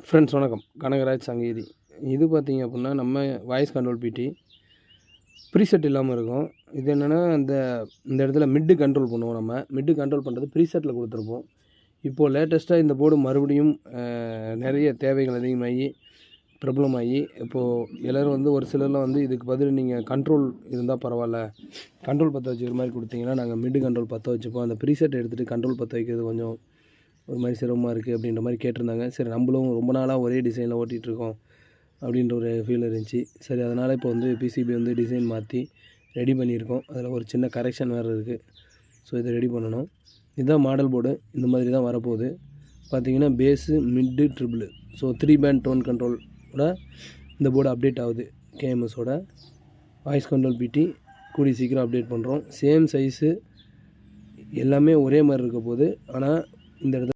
Friends வணக்கம். கனகராஜ் சங்கீதி. இது பார்த்திங்க அப்படின்னா நம்ம வாய்ஸ் கண்ட்ரோல் பிடி ப்ரீசெட் இல்லாமல் இருக்கும். இது என்னென்னா இந்த இடத்துல மிட்டு கண்ட்ரோல் பண்ணுவோம். நம்ம மிட்டு கண்ட்ரோல் பண்ணுறது ப்ரீசெட்டில் கொடுத்துருப்போம். இப்போது லேட்டஸ்ட்டாக இந்த போர்டு மறுபடியும் நிறைய தேவைகள் அதிகமாகி பிரபலமாகி இப்போது எல்லோரும் ஒரு சிலர்லாம் இதுக்கு பதில் நீங்கள் கண்ட்ரோல் இருந்தால் பரவாயில்ல, கண்ட்ரோல் பற்ற வச்சுக்கிற மாதிரி கொடுத்தீங்கன்னா நாங்கள் மிட்டு கண்ட்ரோல் பற்ற வச்சுப்போம், அந்த ப்ரீசெட் எடுத்துகிட்டு கண்ட்ரோல் பற்ற வைக்கிறது கொஞ்சம் ஒரு மாதிரி சிரமமாக இருக்குது அப்படின்ற மாதிரி கேட்டிருந்தாங்க. சரி, நம்மளும் ரொம்ப நாளாக ஒரே டிசைனில் ஓட்டிகிட்ருக்கோம் அப்படின்ற ஒரு ஃபீல் இருந்துச்சு. சரி, அதனால் இப்போ பிசிபி டிசைன் மாற்றி ரெடி பண்ணியிருக்கோம். அதில் ஒரு சின்ன கரெக்ஷன் வேறு இருக்குது. ஸோ இதை ரெடி பண்ணணும். இதுதான் மாடல் போர்டு. இந்த மாதிரி தான் வரப்போகுது. பார்த்திங்கன்னா bass, mid, treble, so 3 band tone கண்ட்ரோலோட இந்த போர்டு அப்டேட் ஆகுது. கேஎம்எஸோட வாய்ஸ் கண்ட்ரோல் பிடி கூடி சீக்கிரம் அப்டேட் பண்ணுறோம். சேம் சைஸு எல்லாமே ஒரே மாதிரி இருக்க போகுது. ஆனால் இந்த இடத்துல